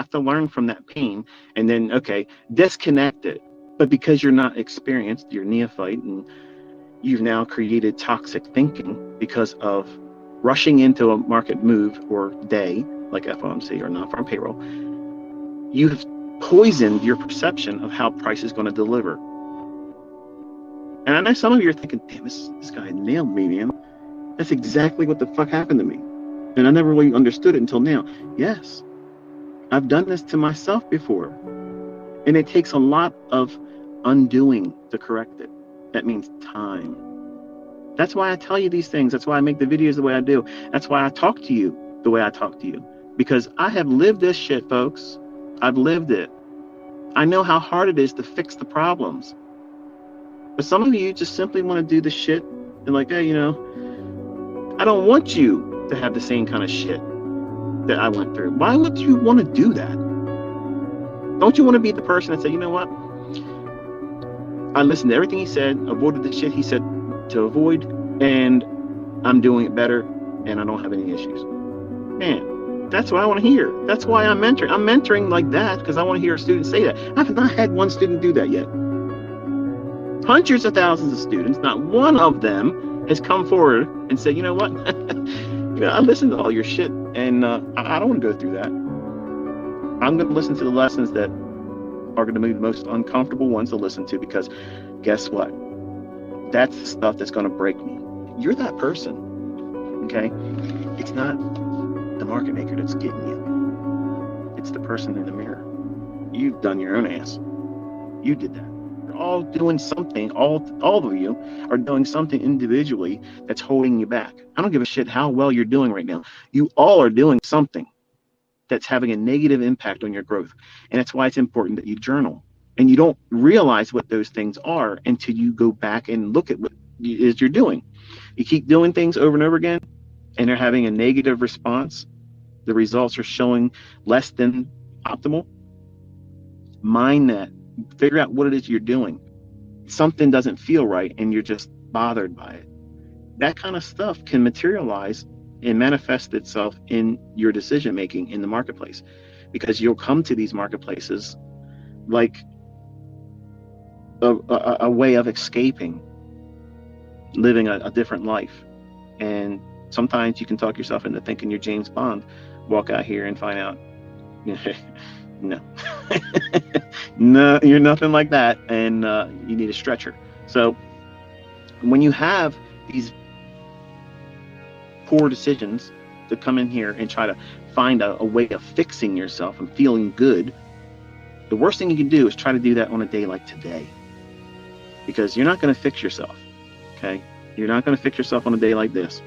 have to learn from that pain and then, okay, disconnect it. But because you're not experienced, you're neophyte, and you've now created toxic thinking because of rushing into a market move or day, like FOMC or non-farm payroll, you have poisoned your perception of how price is going to deliver. And I know some of you are thinking, damn, this guy nailed me, man. That's exactly what the fuck happened to me. And I never really understood it until now. Yes, I've done this to myself before. And it takes a lot of undoing to correct it. That means time. That's why I tell you these things. That's why I make the videos the way I do. That's why I talk to you the way I talk to you. Because I have lived this shit, folks. I've lived it. I know how hard it is to fix the problems. But some of you just simply want to do the shit and like, hey, you know, I don't want you to have the same kind of shit that I went through. Why would you want to do that? Don't you want to be the person that said, you know what? I listened to everything he said, avoided the shit he said to avoid, and I'm doing it better, and I don't have any issues. Man, that's what I want to hear. That's why I'm mentoring. I'm mentoring like that because I want to hear a student say that. I have not had one student do that yet. Hundreds of thousands of students, not one of them has come forward and said, you know what? You know, I listened to all your shit, and I don't want to go through that. I'm going to listen to the lessons that are going to be the most uncomfortable ones to listen to, because guess what? That's the stuff that's going to break me. You're that person, okay? It's not the market maker that's getting you. It's the person in the mirror. You've done your own ass. You did that. You're all doing something. All of you are doing something individually that's holding you back. I don't give a shit how well you're doing right now. You all are doing something that's having a negative impact on your growth. And that's why it's important that you journal. And you don't realize what those things are until you go back and look at what it is you're doing. You keep doing things over and over again, and they're having a negative response. The results are showing less than optimal. Mind that. Figure out what it is you're doing. Something doesn't feel right, and you're just bothered by it. That kind of stuff can materialize and manifest itself in your decision making in the marketplace, because you'll come to these marketplaces like a way of escaping, living a different life. And sometimes you can talk yourself into thinking you're James Bond, walk out here and find out, no, no, you're nothing like that, and you need a stretcher. So when you have these poor decisions to come in here and try to find a way of fixing yourself and feeling good, the worst thing you can do is try to do that on a day like today, because you're not going to fix yourself. Okay, you're not going to fix yourself on a day like this.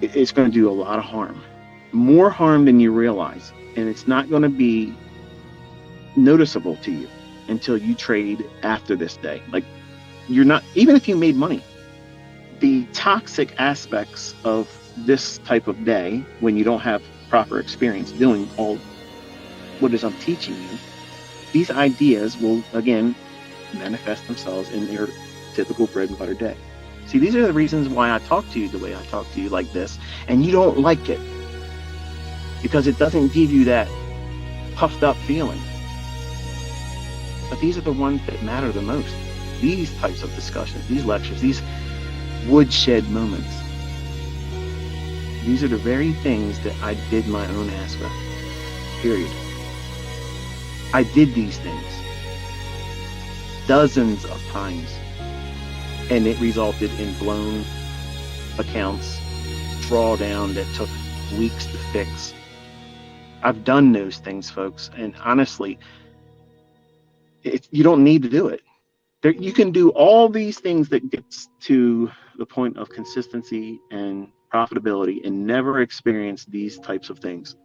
It's going to do a lot of harm, more harm than you realize, and it's not going to be noticeable to you until you trade after this day. Like, you're not, even if you made money, the toxic aspects of this type of day, when you don't have proper experience doing all what it is I'm teaching you, these ideas will again manifest themselves in your typical bread and butter day. See, these are the reasons why I talk to you the way I talk to you like this, and you don't like it, because it doesn't give you that puffed up feeling. But these are the ones that matter the most. These types of discussions, these lectures, these woodshed moments, these are the very things that I did my own ass with, period. I did these things dozens of times, and it resulted in blown accounts, drawdown that took weeks to fix. I've done those things, folks, and honestly, you don't need to do it. You can do all these things that gets to the point of consistency and profitability and never experience these types of things.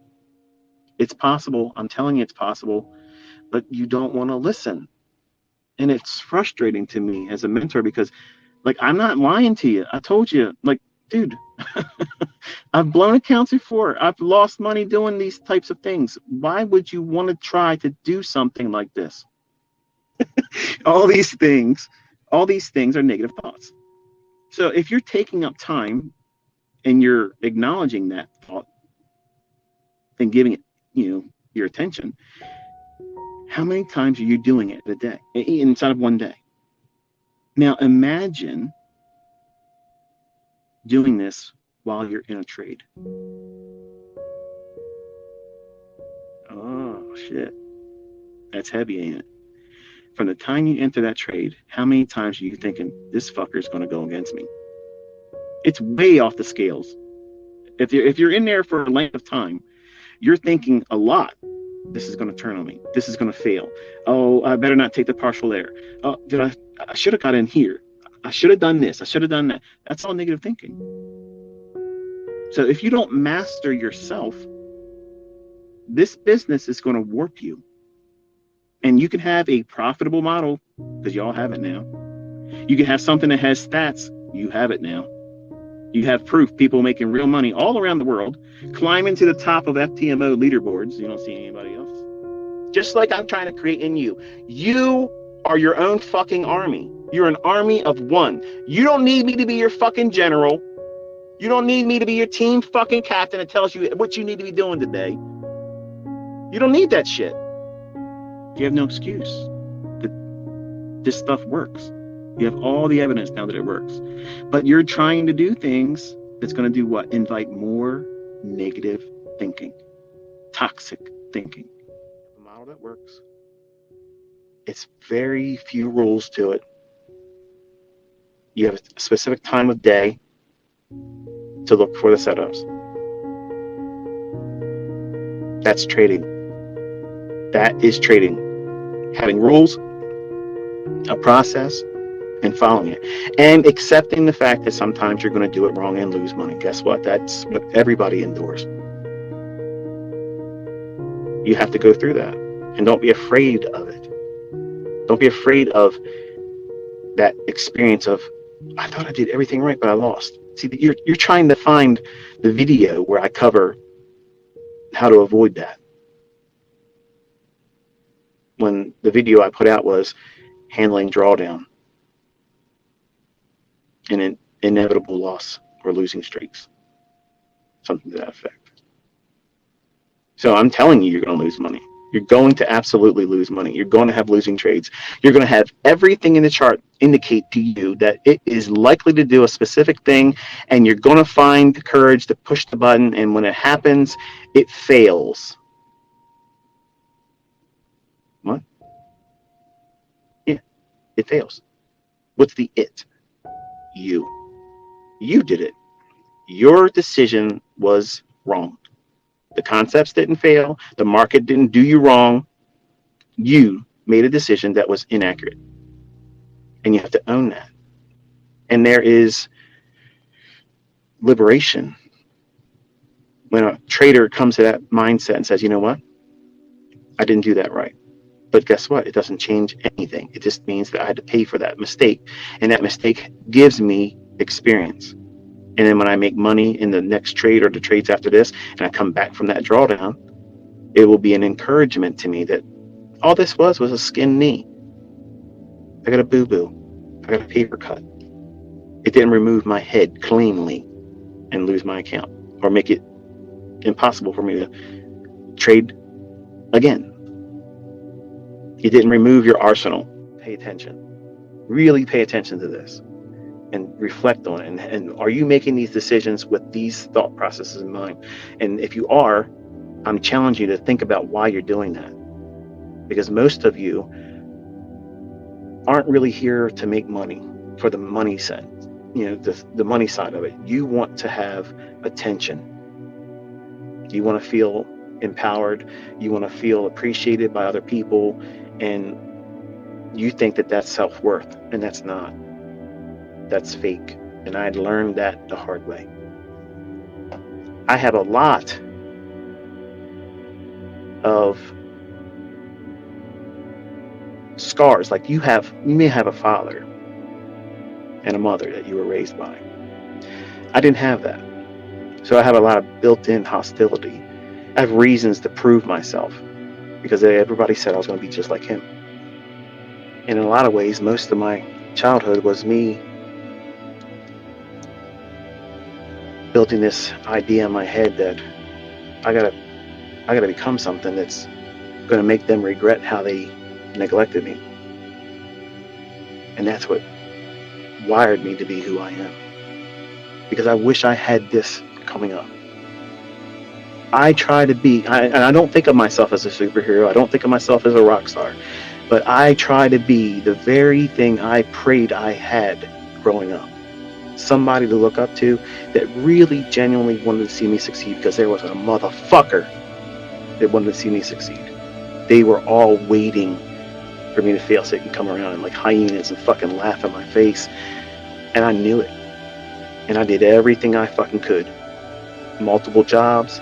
It's possible. I'm telling you, it's possible, but you don't want to listen. And it's frustrating to me as a mentor, because, like, I'm not lying to you. I told you, like, dude, I've blown accounts before. I've lost money doing these types of things. Why would you want to try to do something like this? all these things are negative thoughts. So if you're taking up time and you're acknowledging that thought and giving it your attention. How many times are you doing it a day, inside of one day? Now imagine doing this while you're in a trade. Oh shit, that's heavy, ain't it? From the time you enter that trade, how many times are you thinking this fucker's going to go against me? It's way off the scales. If you're in there for a length of time, you're thinking a lot. This is going to turn on me. This is going to fail. Oh, I better not take the partial there. Oh, I should have got in here. I should have done this. I should have done that. That's all negative thinking. So if you don't master yourself, this business is going to warp you. And you can have a profitable model, because you all have it now. You can have something that has stats. You have it now. You have proof, people making real money all around the world, climbing to the top of FTMO leaderboards. You don't see anybody else. Just like I'm trying to create in you. You are your own fucking army. You're an army of one. You don't need me to be your fucking general. You don't need me to be your team fucking captain that tells you what you need to be doing today. You don't need that shit. You have no excuse. This stuff works. You have all the evidence now that it works. But you're trying to do things that's going to do what? Invite more negative thinking, toxic thinking. A model that works. It's very few rules to it. You have a specific time of day to look for the setups. That's trading. That is trading. Having rules, a process, and following it, and accepting the fact that sometimes you're going to do it wrong and lose money. Guess what? That's what everybody endures. You have to go through that, and don't be afraid of it. Don't be afraid of that experience of, I thought I did everything right, but I lost. See, you're trying to find the video where I cover how to avoid that. When the video I put out was handling drawdown and an inevitable loss or losing streaks, something to that effect. So I'm telling you, you're going to lose money. You're going to absolutely lose money. You're going to have losing trades. You're going to have everything in the chart indicate to you that it is likely to do a specific thing, and you're going to find the courage to push the button, and when it happens, it fails. What? Yeah, it fails. What's the it? You. You did it. Your decision was wrong. The concepts didn't fail. The market didn't do you wrong. You made a decision that was inaccurate. And you have to own that. And there is liberation when a trader comes to that mindset and says, you know what? I didn't do that right. But guess what? It doesn't change anything. It just means that I had to pay for that mistake. And that mistake gives me experience. And then when I make money in the next trade or the trades after this, and I come back from that drawdown, it will be an encouragement to me that all this was a skinned knee. I got a boo-boo. I got a paper cut. It didn't remove my head cleanly and lose my account or make it impossible for me to trade again. It didn't remove your arsenal. Pay attention. Really pay attention to this and reflect on it. And are you making these decisions with these thought processes in mind? And if you are, I'm challenging you to think about why you're doing that. Because most of you aren't really here to make money for the money side, the money side of it. You want to have attention. You want to feel empowered. You want to feel appreciated by other people. And you think that that's self-worth, and that's not. That's fake. And I had learned that the hard way. I have a lot of scars. Like you may have a father and a mother that you were raised by. I didn't have that. So I have a lot of built-in hostility. I have reasons to prove myself because everybody said I was going to be just like him. And in a lot of ways, most of my childhood was me building this idea in my head that I gotta I got to become something that's going to make them regret how they neglected me. And that's what wired me to be who I am. Because I wish I had this coming up. I try to be, and I don't think of myself as a superhero. I don't think of myself as a rock star. But I try to be the very thing I prayed I had growing up. Somebody to look up to that really genuinely wanted to see me succeed, because there was a motherfucker that wanted to see me succeed. They were all waiting for me to fail so they can come around and like hyenas and fucking laugh in my face. And I knew it. And I did everything I fucking could. Multiple jobs,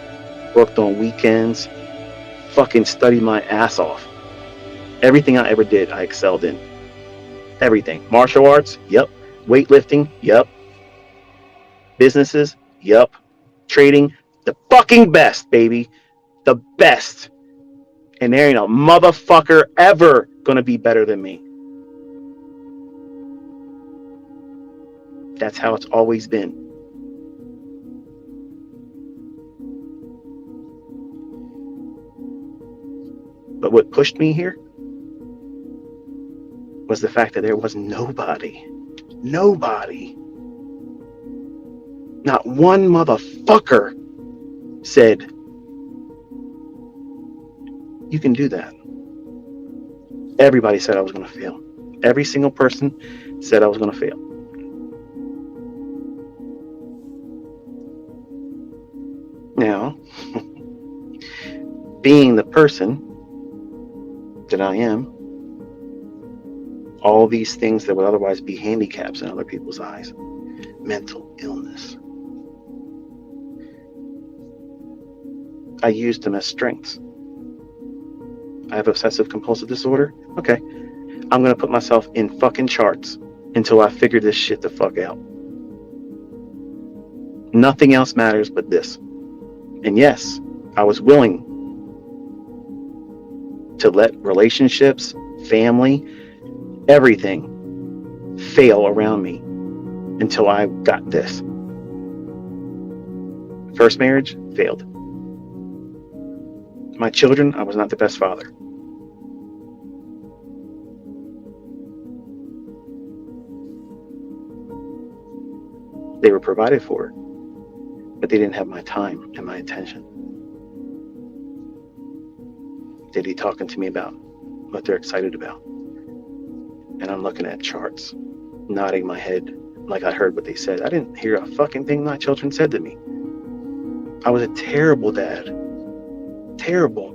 worked on weekends, fucking studied my ass off. Everything I ever did, I excelled in. Everything. Martial arts, yep. Weightlifting, yep. Businesses, yep. Trading, the fucking best, baby. The best. And there ain't a motherfucker ever gonna be better than me. That's how it's always been. But what pushed me here was the fact that there was nobody, not one motherfucker said, you can do that. Everybody said I was going to fail. Every single person said I was going to fail. Now, being the person that I am, all these things that would otherwise be handicaps in other people's eyes, mental illness, I used them as strengths. I have obsessive compulsive disorder. Okay, I'm going to put myself in fucking charts until I figure this shit the fuck out. Nothing else matters but this. And yes, I was willing to let relationships, family, everything fail around me until I got this. First marriage failed. My children, I was not the best father. They were provided for, but they didn't have my time and my attention. They'd be talking to me about what they're excited about. And I'm looking at charts, nodding my head like I heard what they said. I didn't hear a fucking thing my children said to me. I was a terrible dad. Terrible.